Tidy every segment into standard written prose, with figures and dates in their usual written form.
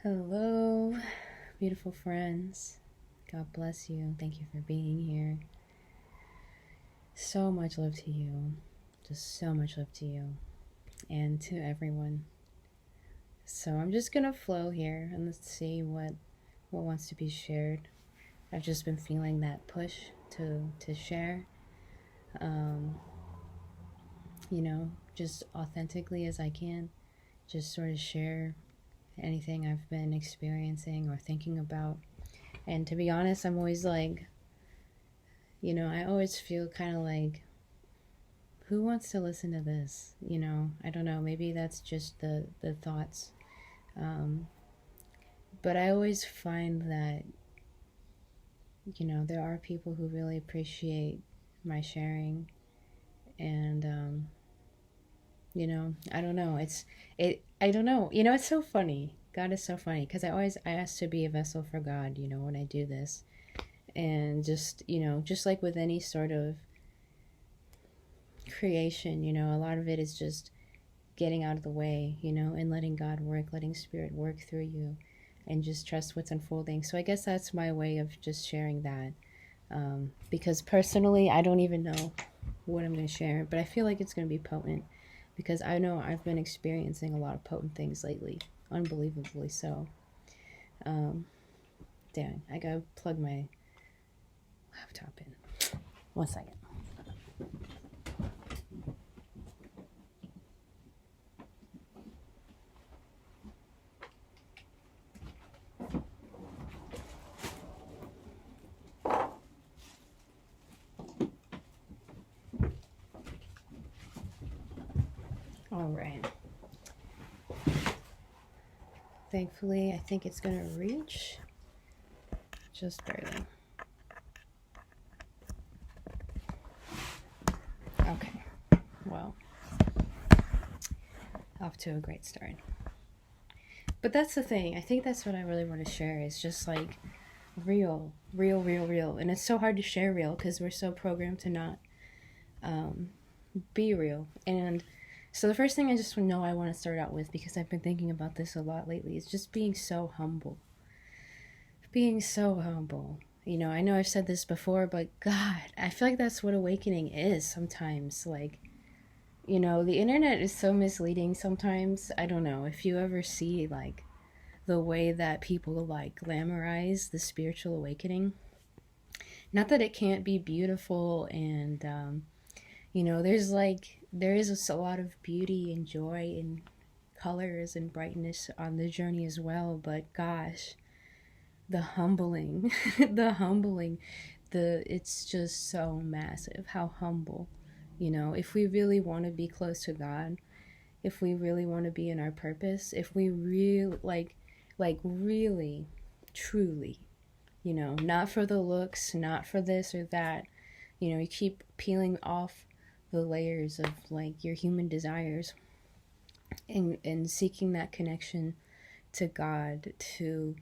Hello, beautiful friends. God bless you. Thank you for being here. So much love to you. Just so much love to you and to everyone. So I'm just gonna flow here and let's see what wants to be shared. I've just been feeling that push to share. Um, just authentically as I can. Just sort of share anything I've been experiencing or thinking about. And to be honest, I'm always like, I always feel kind of like, who wants to listen to this? I don't know. Maybe that's just the thoughts. Um, but I always find that, there are people who really appreciate my sharing. And, I don't know. I don't know. It's so funny. God is so funny because I ask to be a vessel for God, when I do this. And just like with any sort of creation, a lot of it is just getting out of the way, and letting God work, letting Spirit work through you, and just trust what's unfolding. So I guess that's my way of just sharing that. Because personally, I don't even know what I'm going to share, but I feel like it's going to be potent because I know I've been experiencing a lot of potent things lately, unbelievably so. Dang, I gotta plug my laptop in. 1 second. All right. Thankfully, I think it's going to reach just barely. Okay. Well, off to a great start. But that's the thing. I think that's what I really want to share is just like real. And it's so hard to share real because we're so programmed to not be real. And so the first thing I just know I want to start out with, because I've been thinking about this a lot lately, is just being so humble. Being so humble. I know I've said this before, but God, I feel like that's what awakening is sometimes. Like, the internet is so misleading sometimes. I don't know if you ever see like the way that people like glamorize the spiritual awakening. Not that it can't be beautiful, and there is a lot of beauty and joy and colors and brightness on the journey as well. But gosh, the humbling, it's just so massive how humble. If we really want to be close to God, if we really want to be in our purpose, if we really like really truly, not for the looks, not for this or that, you keep peeling off the layers of like your human desires and seeking that connection to God, to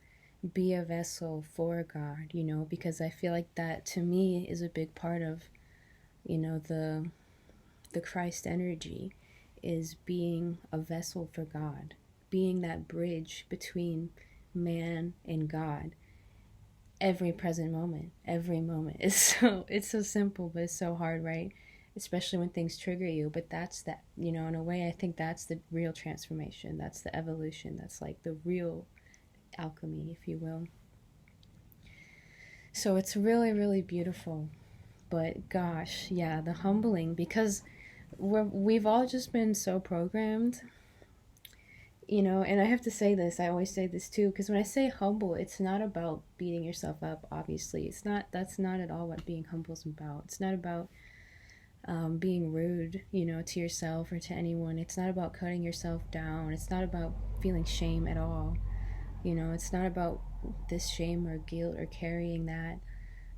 be a vessel for God, because I feel like that to me is a big part of, the Christ energy, is being a vessel for God, being that bridge between man and God. Every present moment, every moment is it's so simple, but it's so hard, right? Especially when things trigger you. But that's that, in a way, I think that's the real transformation. That's the evolution. That's like the real alchemy, if you will. So it's really, really beautiful. But gosh, yeah, the humbling, because we've all just been so programmed, and I have to say this, I always say this too, because when I say humble, it's not about beating yourself up, obviously. That's not at all what being humble is about. It's not about being rude, to yourself or to anyone. It's not about cutting yourself down. It's not about feeling shame at all. It's not about this shame or guilt or carrying that.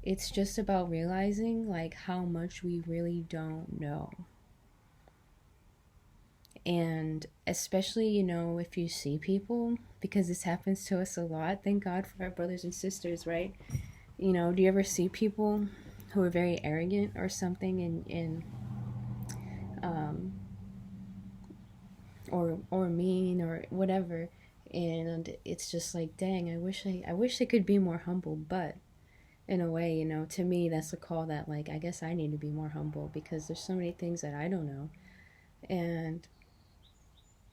It's just about realizing like how much we really don't know. And especially, if you see people, because this happens to us a lot, thank God for our brothers and sisters, right? Do you ever see people who are very arrogant or something um, or mean or whatever, And it's just like, dang, I wish I could be more humble. But in a way, to me, that's a call that, like, I guess I need to be more humble, because there's so many things that I don't know. And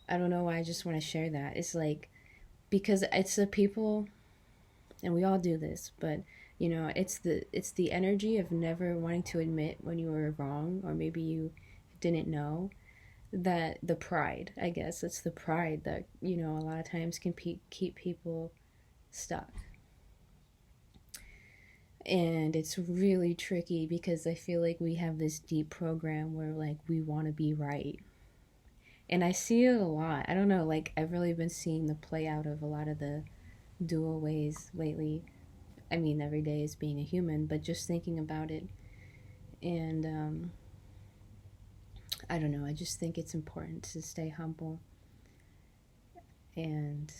I don't know why I just want to share that. It's like, because it's the people, and we all do this, but it's the energy of never wanting to admit when you were wrong, or maybe you didn't know, that the pride, I guess it's the pride that a lot of times can keep people stuck. And it's really tricky, because I feel like we have this deep program where, like, we want to be right. And I see it a lot. I don't know, like, I've really been seeing the play out of a lot of the dual ways lately. I mean, every day is being a human, but just thinking about it. And I don't know, I just think it's important to stay humble, and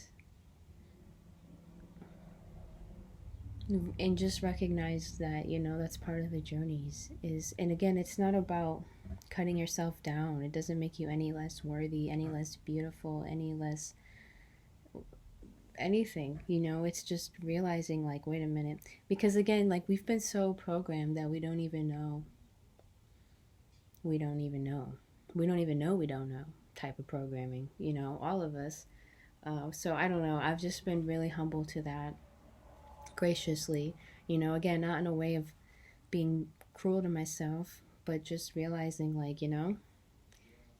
just recognize that that's part of the journeys. Is And again, it's not about cutting yourself down. It doesn't make you any less worthy, any less beautiful, any less anything. It's just realizing, like, wait a minute. Because again, like, we've been so programmed that we don't even know we don't even know we don't even know we don't know type of programming, all of us. So I don't know, I've just been really humble to that, graciously, again, not in a way of being cruel to myself, but just realizing, like,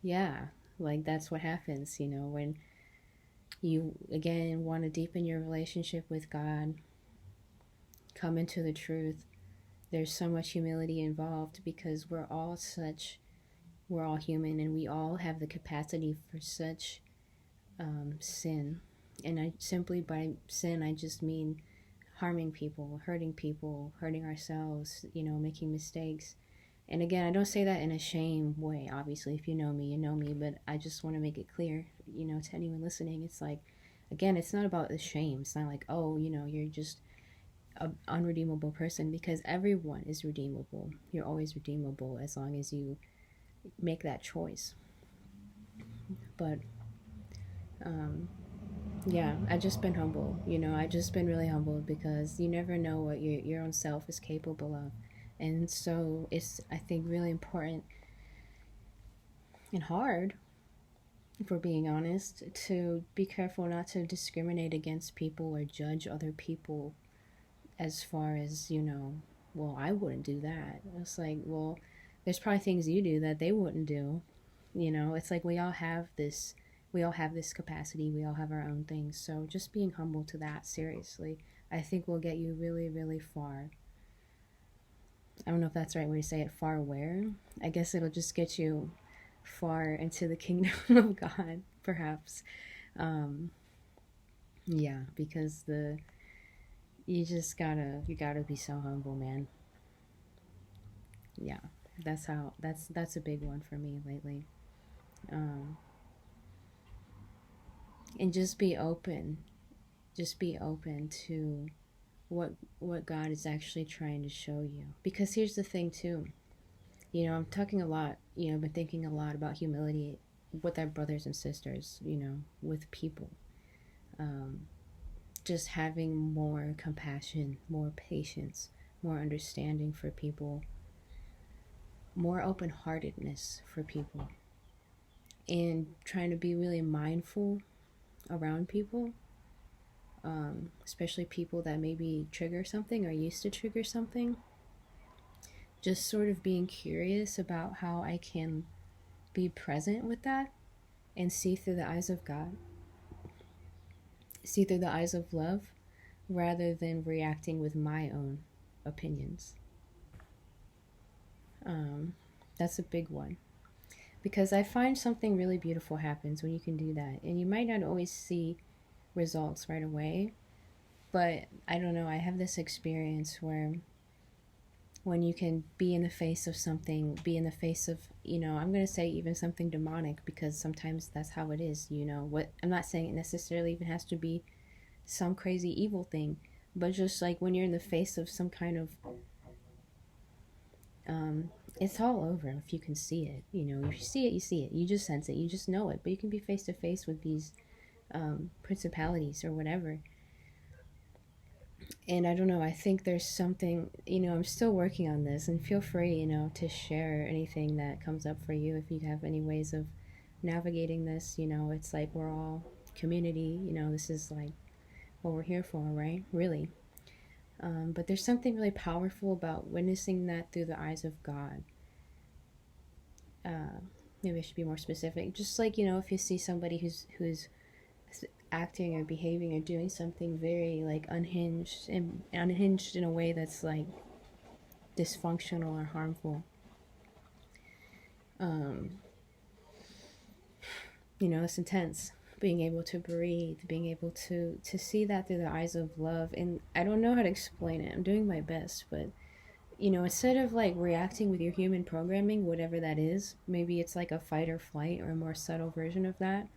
yeah, like, that's what happens, when you, again, want to deepen your relationship with God, come into the truth. There's so much humility involved, because we're all human, and we all have the capacity for such sin. And I simply, by sin, I just mean harming people, hurting ourselves, making mistakes. And again, I don't say that in a shame way. Obviously, if you know me, you know me, but I just want to make it clear, to anyone listening. It's like, again, it's not about the shame. It's not like, oh, you're just an unredeemable person, because everyone is redeemable. You're always redeemable as long as you make that choice. But yeah, I just been humble. I just been really humbled, because you never know what your own self is capable of. And so it's, I think, really important and hard, if we're being honest, to be careful not to discriminate against people or judge other people, as far as, well, I wouldn't do that. It's like, well, there's probably things you do that they wouldn't do. It's like we all have this capacity. We all have our own things. So just being humble to that, seriously, I think will get you really, really far. I don't know if that's the right way to say it. Far where? I guess it'll just get you far into the kingdom of God, perhaps. Um, yeah, because you gotta be so humble, man. Yeah, that's a big one for me lately. Um, and just be open to what God is actually trying to show you. Because here's the thing too. I'm talking a lot. I've been thinking a lot about humility with our brothers and sisters. With people. Um, just having more compassion, more patience, more understanding for people, more open-heartedness for people, and trying to be really mindful around people, especially people that maybe trigger something or used to trigger something. Just sort of being curious about how I can be present with that, and see through the eyes of God, see through the eyes of love, rather than reacting with my own opinions. Um, that's a big one, because I find something really beautiful happens when you can do that. And you might not always see results right away, but I don't know, I have this experience where when you can be in the face of something, be in the face of, I'm going to say even something demonic, because sometimes that's how it is, what I'm not saying it necessarily even has to be some crazy evil thing, but just like when you're in the face of some kind of it's all over if you can see it. If you see it, you see it. You just sense it. You just know it. But you can be face to face with these principalities or whatever. And I don't know, I think there's something, I'm still working on this, and feel free, to share anything that comes up for you if you have any ways of navigating this. It's like we're all community, this is like what we're here for, right? Really. But there's something really powerful about witnessing that through the eyes of God. Maybe I should be more specific. Just like, if you see somebody who's acting or behaving or doing something very like unhinged in a way that's like dysfunctional or harmful, it's intense. Being able to breathe, being able to see that through the eyes of love. And I don't know how to explain it. I'm doing my best, but instead of like reacting with your human programming, whatever that is, maybe it's like a fight or flight or a more subtle version of that,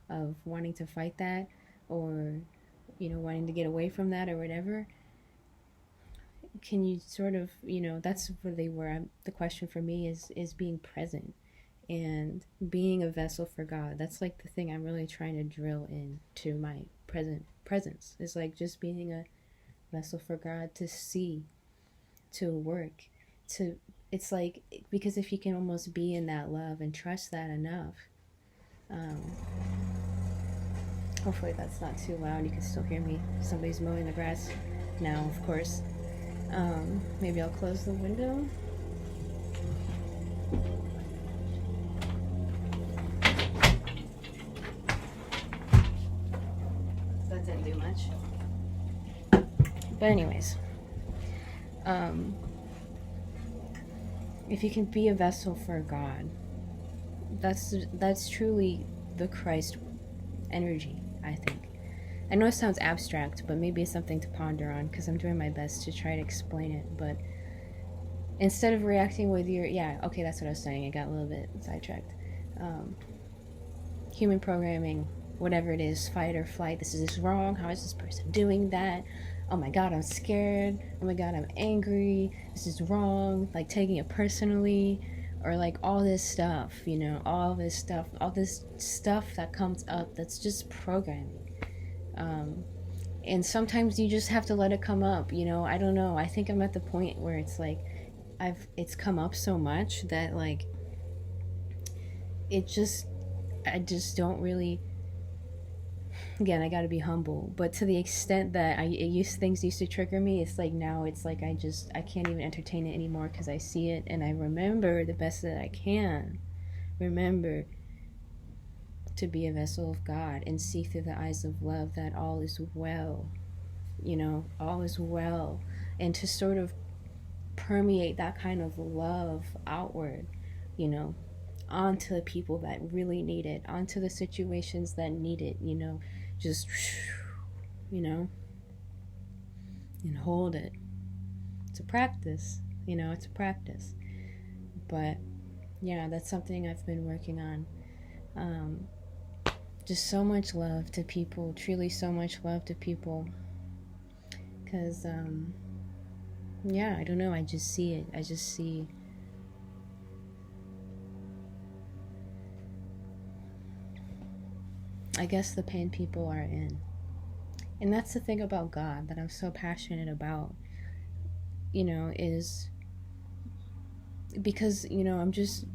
of wanting to fight that, or wanting to get away from that or whatever. Can you sort of, that's really where the question for me is being present and being a vessel for God. That's like the thing I'm really trying to drill into my presence. It's like just being a vessel for God to see, to work, it's like, because if you can almost be in that love and trust that enough, hopefully that's not too loud, you can still hear me. Somebody's mowing the grass now, of course. Maybe I'll close the window. That didn't do much. But anyways, if you can be a vessel for God, that's truly the Christ energy, I think. I know it sounds abstract, but maybe it's something to ponder on, because I'm doing my best to try to explain it. But instead of reacting with that's what I was saying. I got a little bit sidetracked. Human programming, whatever it is, fight or flight. This is wrong. How is this person doing that? Oh my God, I'm scared. Oh my God, I'm angry. This is wrong. Like taking it personally, or like all this stuff, all this stuff that comes up that's just programming. And sometimes you just have to let it come up, I don't know. I think I'm at the point where it's like it's come up so much that like I just don't really, again, I gotta be humble, but to the extent that things used to trigger me, it's like now it's like I can't even entertain it anymore, because I see it and I remember the best that I can remember to be a vessel of God and see through the eyes of love that all is well, all is well, and to sort of permeate that kind of love outward, onto the people that really need it, onto the situations that need it, just, and hold it. It's a practice, it's a practice. But yeah, that's something I've been working on. Just so much love to people, truly so much love to people, because I don't know, I just see it. I just see I guess the pain people are in. And that's the thing about God that I'm so passionate about, is because, I'm just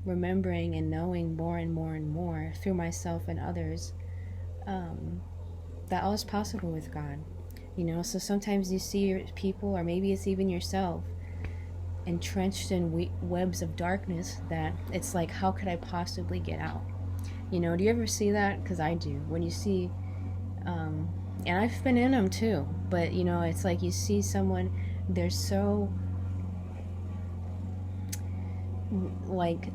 remembering and knowing more and more and more through myself and others, that all is possible with God. So sometimes you see people, or maybe it's even yourself, entrenched in webs of darkness that it's like, how could I possibly get out? Do you ever see that? Because I do. When you see, and I've been in them too, but it's like you see someone, they're so like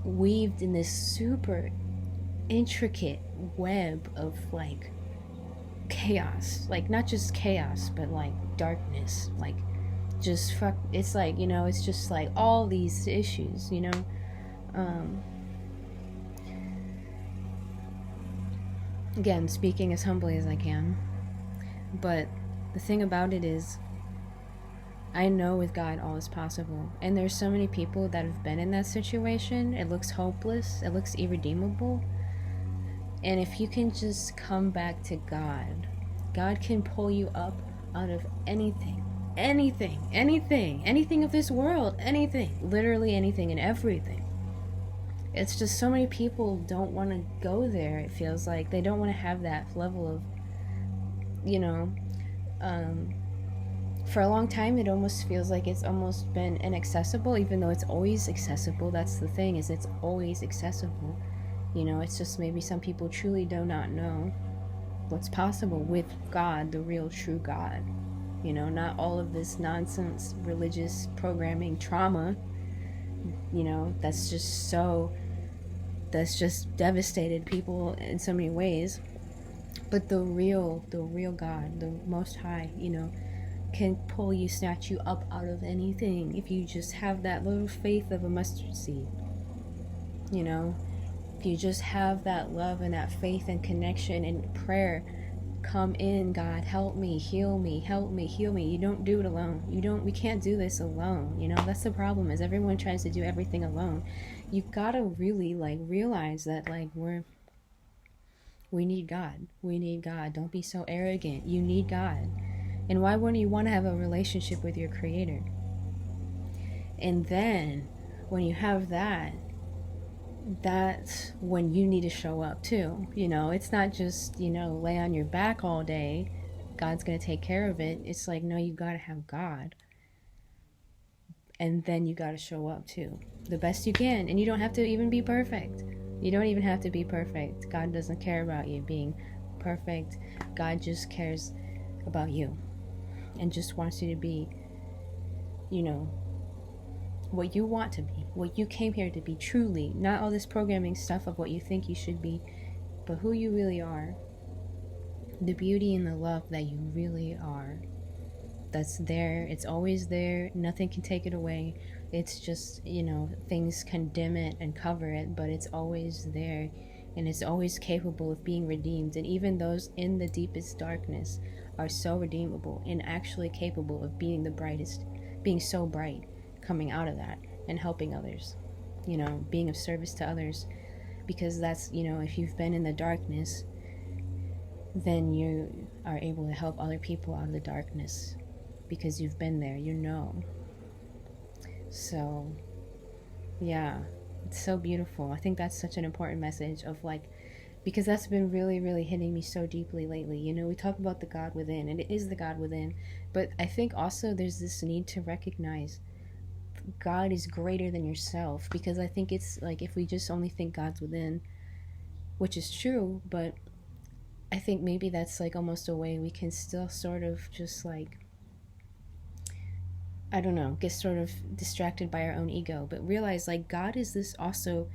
weaved in this super intricate web of like chaos, like not just chaos, but like darkness, like just fuck. It's like, it's just like all these issues, again, speaking as humbly as I can. But the thing about it is, I know with God all is possible. And there's so many people that have been in that situation. It looks hopeless. It looks irredeemable. And if you can just come back to God, God can pull you up out of anything, anything of this world, anything, literally anything and everything. It's just so many people don't want to go there. It feels like they don't want to have that level of, you know, um, for a long time it almost feels like it's almost been inaccessible, even though it's always accessible. That's the thing, is it's always accessible. It's just maybe some people truly do not know what's possible with God, the real true God. Not all of this nonsense religious programming trauma, that's just devastated people in so many ways. But the real God, the most high, can pull you, snatch you up out of anything if you just have that little faith of a mustard seed. If you just have that love and that faith and connection and prayer, come in, God, help me, heal me, help me, heal me. You don't do it alone. We can't do this alone. That's the problem, is everyone tries to do everything alone. You've got to really realize that we need God. We need God. Don't be so arrogant. You need God. And why wouldn't you want to have a relationship with your creator? And then when you have that, that's when you need to show up too. It's not just, lay on your back all day. God's going to take care of it. It's like, no, you got to have God. And then you got to show up too, the best you can. And you don't have to even be perfect. You don't even have to be perfect. God doesn't care about you being perfect. God just cares about you and just wants you to be, what you want to be, what you came here to be truly. Not all this programming stuff of what you think you should be, but who you really are. The beauty and the love that you really are. That's there. It's always there. Nothing can take it away. It's just, things can dim it and cover it, but it's always there. And it's always capable of being redeemed. And even those in the deepest darkness are so redeemable and actually capable of being the brightest, being so bright, coming out of that and helping others, being of service to others. Because that's, if you've been in the darkness, then you are able to help other people out of the darkness because you've been there, So, yeah, it's so beautiful. I think that's such an important message of because that's been really, really hitting me so deeply lately. We talk about the God within, and it is the God within, but I think also there's this need to recognize God is greater than yourself, because I think it's if we just only think God's within, which is true, but I think maybe that's almost a way we can still sort of just I don't know, get sort of distracted by our own ego, but realize God is this also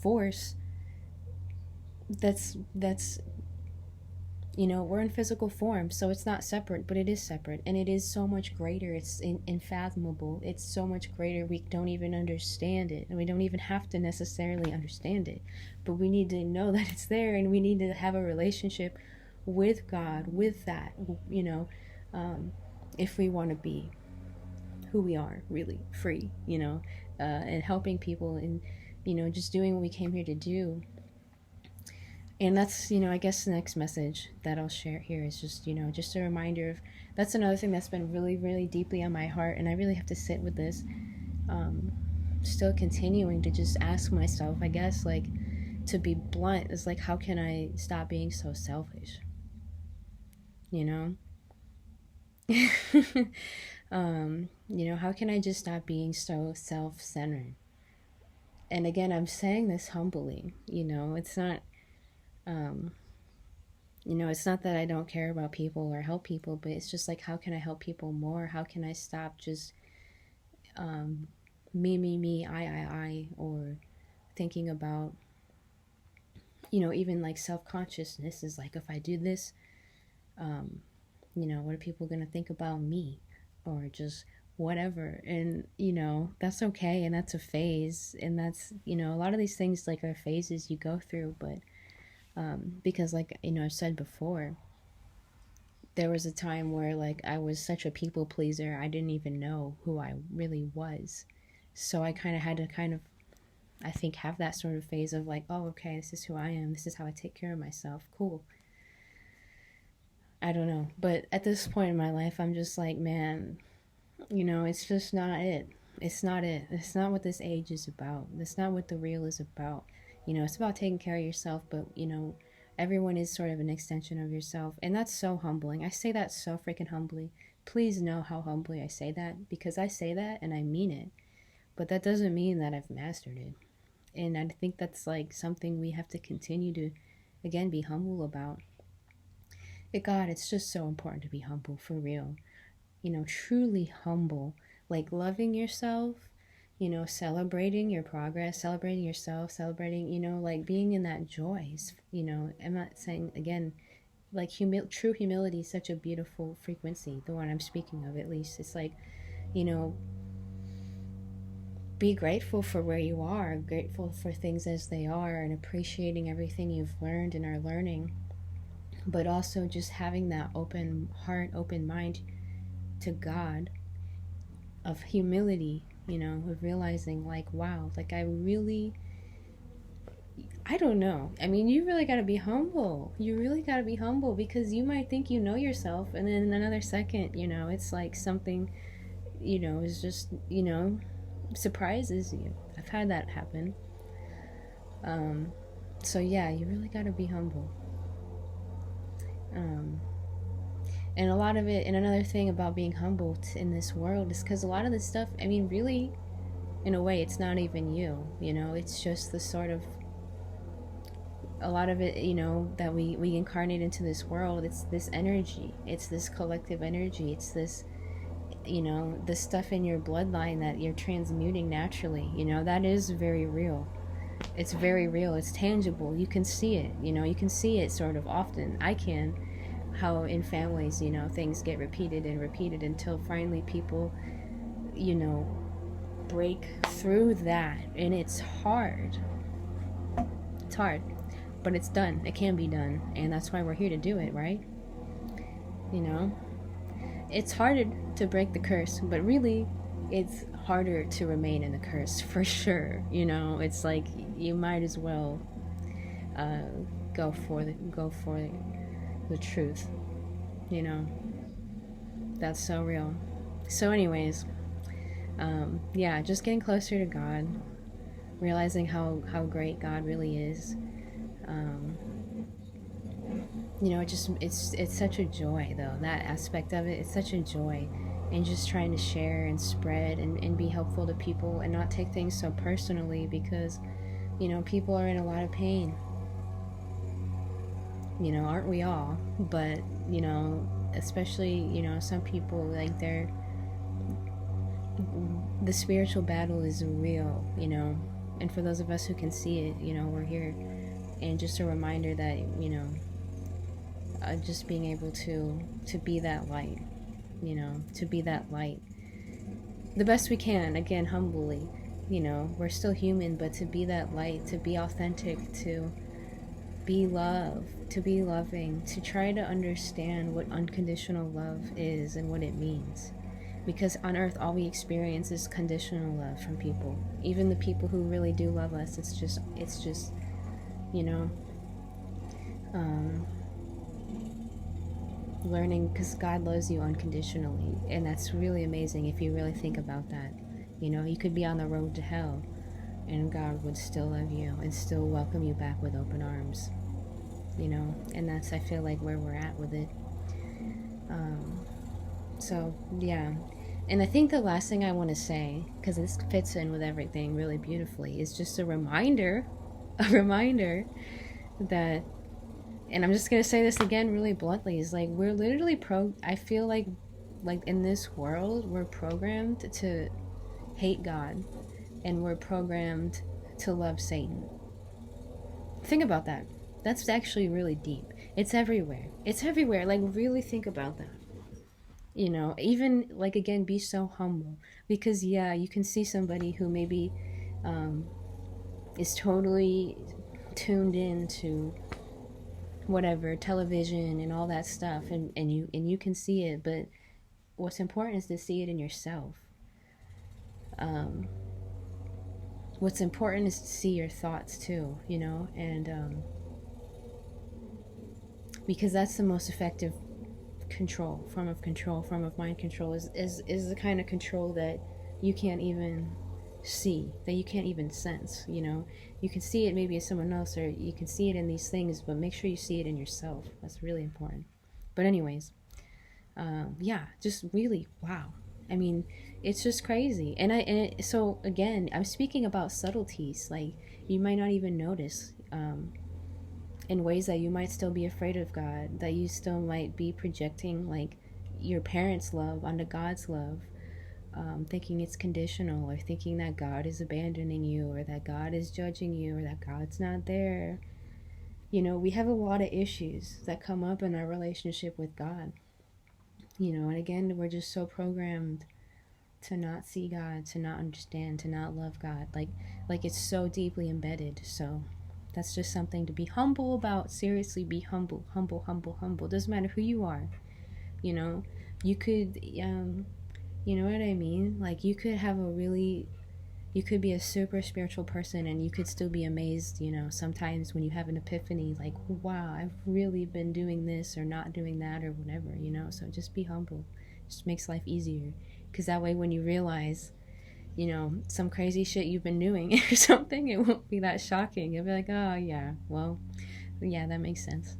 force that's we're in physical form, so it's not separate, but it is separate, and it is so much greater. It's unfathomable. It's so much greater. We don't even understand it, and we don't even have to necessarily understand it, but we need to know that it's there, and we need to have a relationship with God, with that, if we want to be who we are, really free, and helping people, and just doing what we came here to do. And that's, I guess the next message that I'll share here is just, just a reminder of, that's another thing that's been really, really deeply on my heart, and I really have to sit with this, still continuing to just ask myself, I guess, to be blunt, is how can I stop being so selfish? How can I just stop being so self-centered? And again, I'm saying this humbly, it's not, it's not that I don't care about people or help people, but it's just how can I help people more? How can I stop just me, I, or thinking about, even self-consciousness is if I do this, what are people going to think about me? Or just whatever. And, that's okay. And that's a phase. And that's, a lot of these things are phases you go through. But because I've said before, there was a time where I was such a people pleaser, I didn't even know who I really was. So I kind of had to I think, have that sort of phase of like, oh, okay, this is who I am. This is how I take care of myself. Cool. I don't know. But at this point in my life, I'm just like, man, it's just not it. It's not it. It's not what this age is about. That's not what the real is about. It's about taking care of yourself, but, everyone is sort of an extension of yourself. And that's so humbling. I say that so freaking humbly. Please know how humbly I say that, because I say that and I mean it. But that doesn't mean that I've mastered it. And I think that's like something we have to continue to, again, be humble about. God, it's just so important to be humble, for real. Truly humble, like loving yourself, celebrating your progress, celebrating yourself, celebrating, like being in that joy. I'm not saying, again, like true humility is such a beautiful frequency, the one I'm speaking of, at least. It's like, you know, be grateful for where you are, grateful for things as they are, and appreciating everything you've learned and are learning. But also just having that open heart, open mind to God, of humility, of realizing like, wow, like I don't know. I mean, you really got to be humble. You really got to be humble, because you might think you know yourself, and then in another second, it's like something, is just, surprises you. I've had that happen. So yeah, you really got to be humble. And a lot of it, and another thing about being humble in this world is because a lot of this stuff, I mean, really, in a way, it's not even you, it's just the sort of, a lot of it, that we incarnate into this world. It's this energy, it's this collective energy, it's this, the stuff in your bloodline that you're transmuting naturally, that is very real. It's very real, it's tangible, you can see it, you can see it sort of often. I can, how in families, things get repeated and repeated until finally people, break through that. And it's hard. It's hard, but it's done. It can be done, and that's why we're here to do it, right? It's harder to break the curse, but really it's harder to remain in the curse, for sure. It's like you might as well go for the truth. That's so real. So anyways, yeah, just getting closer to God, realizing how great God really is. It's such a joy, though, that aspect of it. It's such a joy, and just trying to share and spread and be helpful to people, and not take things so personally, because people are in a lot of pain. Aren't we all? But especially some people, like, the spiritual battle is real, and for those of us who can see it, we're here. And just a reminder that, just being able to be that light, to be that light the best we can, again, humbly. We're still human, but to be that light, to be authentic, to be love, to be loving, to try to understand what unconditional love is and what it means. Because on earth, all we experience is conditional love from people. Even the people who really do love us, it's just, learning, because God loves you unconditionally. And that's really amazing if you really think about that. You could be on the road to hell, and God would still love you and still welcome you back with open arms. And that's, I feel like, where we're at with it. So yeah. And I think the last thing I want to say, because this fits in with everything really beautifully, is just a reminder that, and I'm just going to say this again really bluntly, is like, we're literally I feel like in this world, we're programmed to hate God, and we're programmed to love Satan. Think about that. That's actually really deep. It's everywhere. It's everywhere. Like, really think about that. Even, like, again, be so humble, because yeah, you can see somebody who maybe is totally tuned in to whatever, television and all that stuff, and you can see it, but what's important is to see it in yourself. what's important is to see your thoughts too, and because that's the most effective form of mind control is the kind of control that you can't even see, that you can't even sense. You can see it maybe in someone else, or you can see it in these things, but make sure you see it in yourself. That's really important. But anyways, yeah, just really, wow. I mean, it's just crazy. So again, I'm speaking about subtleties, like you might not even notice, in ways that you might still be afraid of God, that you still might be projecting like your parents' love onto God's love, thinking it's conditional, or thinking that God is abandoning you, or that God is judging you, or that God's not there. We have a lot of issues that come up in our relationship with God. And again, we're just so programmed to not see God, to not understand, to not love God. Like it's so deeply embedded. So that's just something to be humble about. Seriously, be humble, humble, humble, humble. Doesn't matter who you are. You could, you know what I mean? Like you could be a super spiritual person, and you could still be amazed, sometimes when you have an epiphany, like, wow, I've really been doing this or not doing that or whatever, So just be humble. Just makes life easier. Because that way when you realize, some crazy shit you've been doing or something, it won't be that shocking. You'll be like, oh, yeah, well, yeah, that makes sense.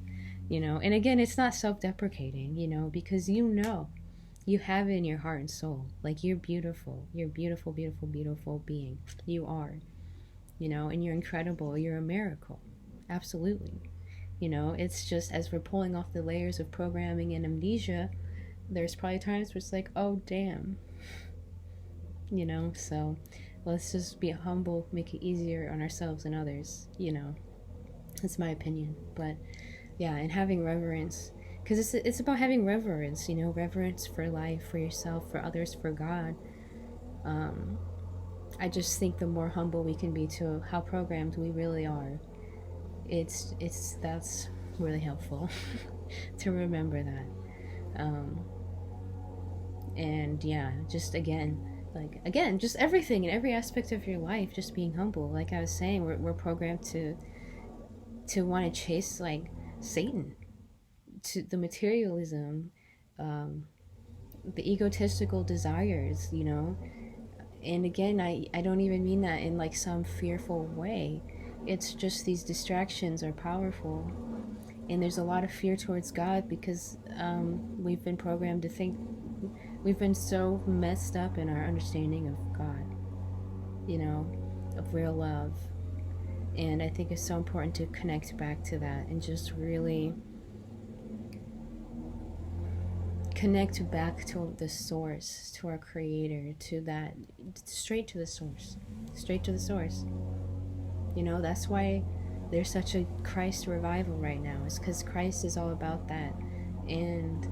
And again, it's not self-deprecating, because you have it in your heart and soul. Like, you're beautiful. You're a beautiful, beautiful, beautiful being. You are. And you're incredible. You're a miracle. Absolutely. It's just as we're pulling off the layers of programming and amnesia, there's probably times where it's like, oh, damn. So let's just be humble, make it easier on ourselves and others. That's my opinion. But yeah, and having reverence, because it's about having reverence, reverence for life, for yourself, for others, for God. I just think the more humble we can be to how programmed we really are, that's really helpful to remember that. And yeah, just again, just everything in every aspect of your life, just being humble. Like I was saying, we're programmed to want to chase like Satan, to the materialism, the egotistical desires, And again, I don't even mean that in like some fearful way. It's just these distractions are powerful. And there's a lot of fear towards God because we've been programmed to think, we've been so messed up in our understanding of God, of real love. And I think it's so important to connect back to that and just really connect back to the source, to our creator, to that, straight to the source. That's why there's such a Christ revival right now. It's because Christ is all about that. And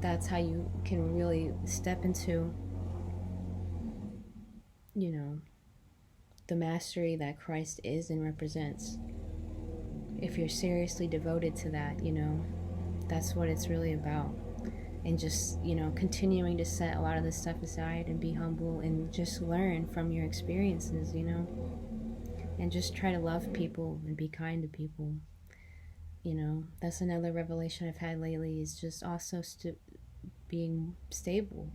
that's how you can really step into the mastery that Christ is and represents. If you're seriously devoted to that, that's what it's really about. And just, continuing to set a lot of this stuff aside and be humble and just learn from your experiences, and just try to love people and be kind to people. That's another revelation I've had lately, is just also being stable.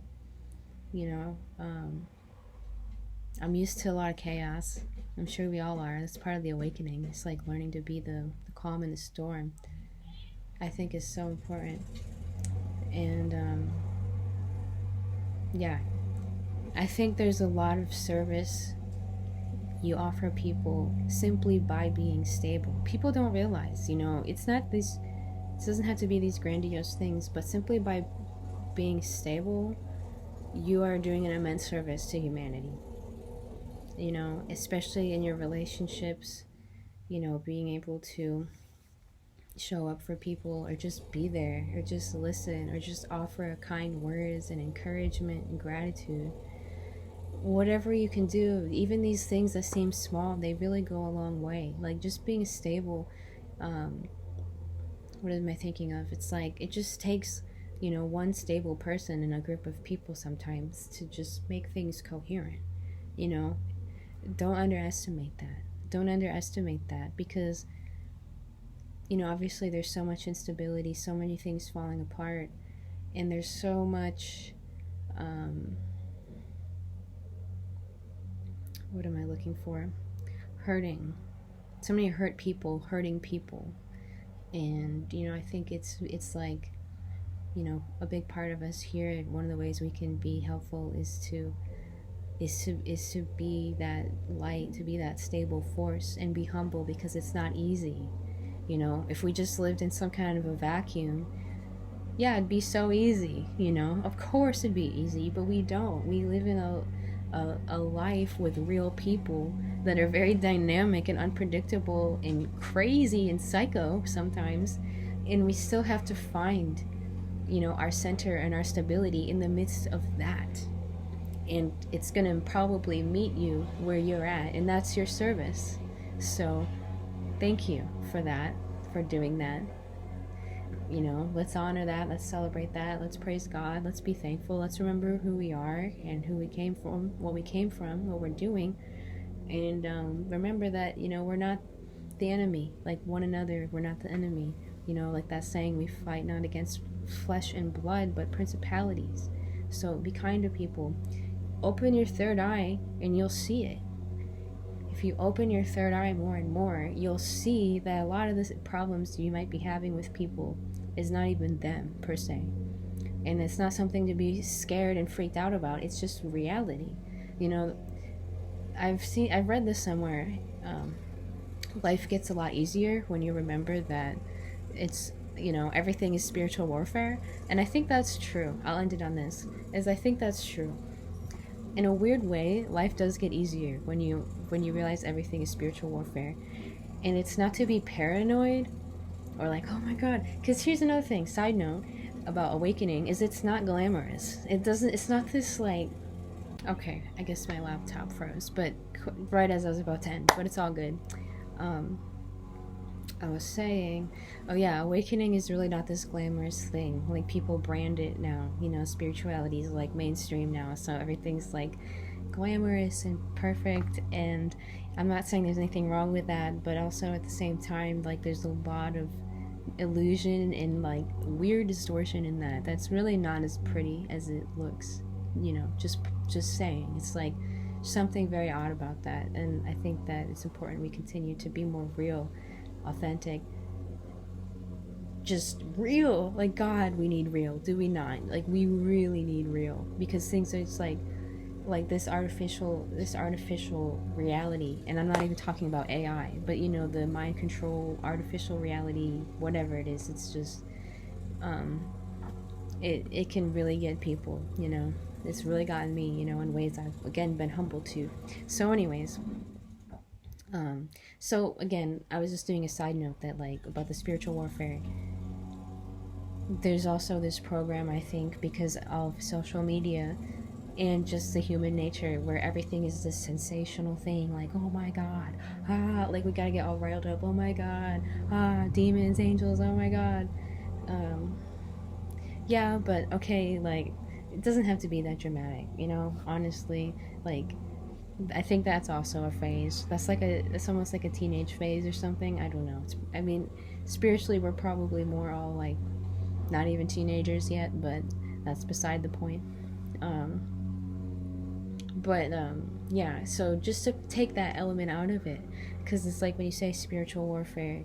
I'm used to a lot of chaos. I'm sure we all are. That's part of the awakening. It's like learning to be the calm in the storm. I think is so important. And yeah, I think there's a lot of service you offer people simply by being stable. People don't realize, it's not this, it doesn't have to be these grandiose things, but simply by being stable, you are doing an immense service to humanity. Especially in your relationships, being able to show up for people, or just be there, or just listen, or just offer kind words and encouragement and gratitude. Whatever you can do, even these things that seem small, they really go a long way. Like just being stable. What am I thinking of? It's like it just takes, one stable person in a group of people sometimes to just make things coherent. don't underestimate that. Don't underestimate that, because, obviously there's so much instability, so many things falling apart, and there's so much, what am I looking for? Hurting. So many hurt people, hurting people. And, I think it's like, a big part of us here, one of the ways we can be helpful is to be that light, to be that stable force, and be humble, because it's not easy. If we just lived in some kind of a vacuum, yeah, it'd be so easy. Of course it'd be easy, but we don't. We live in a life with real people that are very dynamic and unpredictable and crazy and psycho sometimes, and we still have to find, our center and our stability in the midst of that. And it's going to probably meet you where you're at, and that's your service. So thank you for that, for doing that. Let's honor that, let's celebrate that, let's praise God, let's be thankful, let's remember who we are and who we came from, what we're doing, and remember that, we're not the enemy, like one another, we're not the enemy. Like that saying, we fight not against flesh and blood, but principalities. So be kind to people. Open your third eye and you'll see it. If you open your third eye more and more, you'll see that a lot of the problems you might be having with people is not even them per se. And it's not something to be scared and freaked out about. It's just reality. I've read this somewhere. Life gets a lot easier when you remember that it's, everything is spiritual warfare. And I think that's true. I'll end it on this, I think that's true. In a weird way, life does get easier when you realize everything is spiritual warfare. And it's not to be paranoid or like, oh my god. Because here's another thing, side note about awakening, is it's not glamorous. It's not this like, okay, I guess my laptop froze, but right as I was about to end, but it's all good. I was saying, oh yeah, awakening is really not this glamorous thing. Like people brand it now, spirituality is like mainstream now, so everything's like glamorous and perfect, and I'm not saying there's anything wrong with that, but also at the same time, like there's a lot of illusion and like weird distortion in that. That's really not as pretty as it looks, just saying. It's like something very odd about that, and I think that it's important we continue to be more real, authentic, just real. Like, God, we need real, do we not? Like, we really need real, because things are just like this artificial reality. And I'm not even talking about AI, but the mind control, artificial reality, whatever it is, it's just it can really get people. It's really gotten me, in ways I've again been humbled to. So anyways, so again, I was just doing a side note that like about the spiritual warfare. There's also this program, I think, because of social media and just the human nature, where everything is this sensational thing, like, oh my god, like we gotta get all riled up, oh my god, demons, angels, oh my god. Yeah, but okay, like it doesn't have to be that dramatic, honestly. Like, I think that's also a phase. It's almost like a teenage phase or something. I don't know. Spiritually, we're probably more all like not even teenagers yet, but that's beside the point. Yeah, so just to take that element out of it, because it's like when you say spiritual warfare,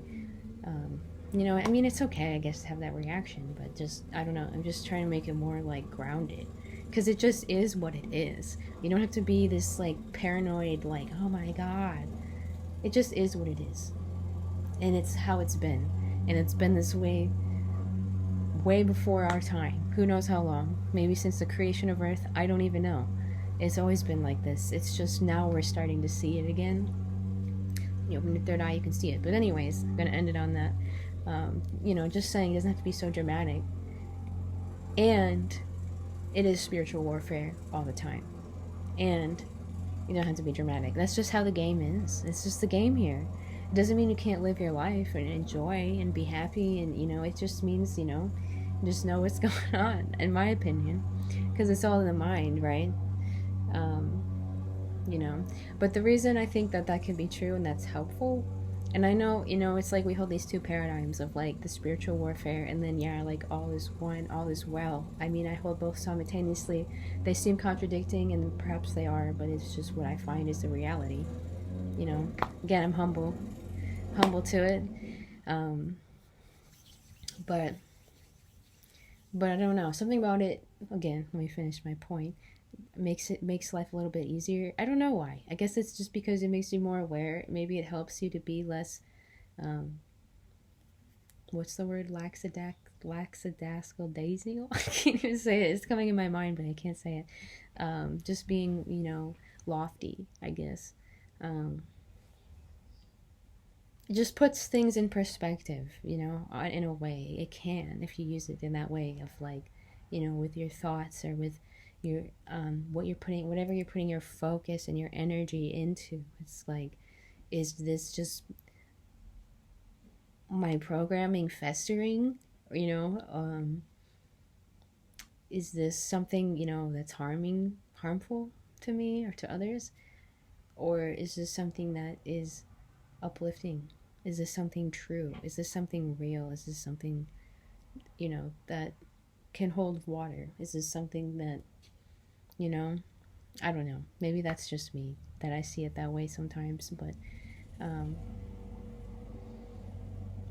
it's okay, I guess, to have that reaction, but just, I don't know, I'm just trying to make it more like grounded, because it just is what it is. You don't have to be this like paranoid, like, oh my god. It just is what it is, and it's how it's been, and it's been this way before our time. Who knows how long? Maybe since the creation of Earth. I don't even know. It's always been like this. It's just now we're starting to see it again. You open your third eye, you can see it. But anyways, I'm gonna end it on that. Just saying, it doesn't have to be so dramatic. And it is spiritual warfare all the time. And you don't have to be dramatic. That's just how the game is. It's just the game here. It doesn't mean you can't live your life and enjoy and be happy, and it just means, just know what's going on, in my opinion, because it's all in the mind, right? you know. But the reason I think that that can be true and that's helpful, and I know, you know, it's like we hold these two paradigms of like the spiritual warfare and then, yeah, like all is one, all is well. I mean, I hold both simultaneously. They seem contradicting, and perhaps they are, but it's just what I find is the reality, you know. Again, I'm humble to it. Um, but but I don't know, something about it, again, let me finish my point, makes life a little bit easier. I don't know why. I guess it's just because it makes you more aware. Maybe it helps you to be less um what's the word, lackadaisical daisy. I can't even say it. It's coming in my mind, but I can't say it. Just being, you know, lofty, I guess. Um, it just puts things in perspective, you know, in a way. It can, if you use it in that way of like, you know, with your thoughts or with your what you're putting, whatever you're putting your focus and your energy into. It's like, is this just my programming festering, you know? Is this something, you know, that's harmful to me or to others, or is this something that is uplifting? Is this something true? Is this something real? Is this something, you know, that can hold water? Is this something that, you know, I don't know, maybe that's just me, that I see it that way sometimes. But um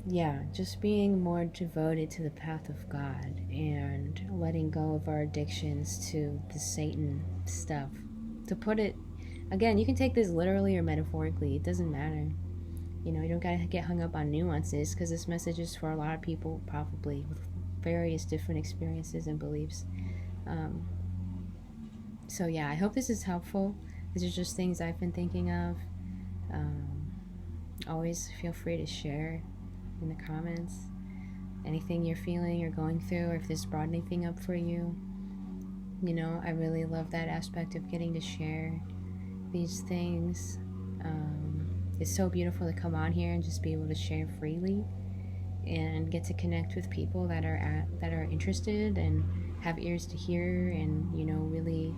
yeah, just being more devoted to the path of God and letting go of our addictions to the Satan stuff. To put it, again, you can take this literally or metaphorically, it doesn't matter. You know, you don't gotta get hung up on nuances, because this message is for a lot of people, probably with various different experiences and beliefs. Um, so, yeah, I hope this is helpful. These are just things I've been thinking of. Um, Always feel free to share in the comments anything you're feeling or going through, or if this brought anything up for you. You know, I really love that aspect of getting to share these things. It's so beautiful to come on here and just be able to share freely and get to connect with people that are interested and have ears to hear, and, you know, really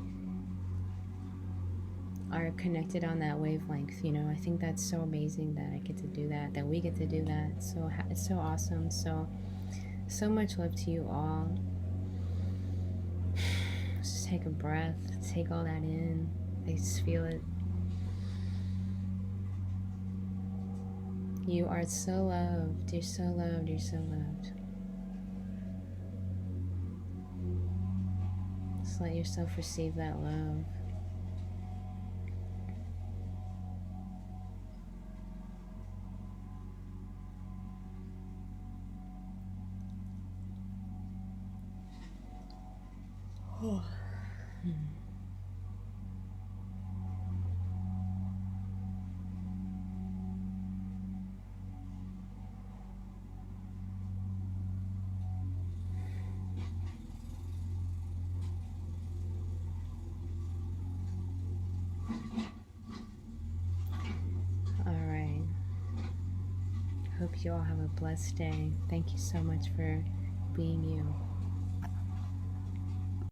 are connected on that wavelength. You know, I think that's so amazing that I get to do that, that we get to do that. So it's so awesome. So much love to you all. Just take a breath, take all that in. I just feel it. You are so loved. You're so loved. You're so loved. Just let yourself receive that love. Oh. All right. Hope you all have a blessed day. Thank you so much for being you.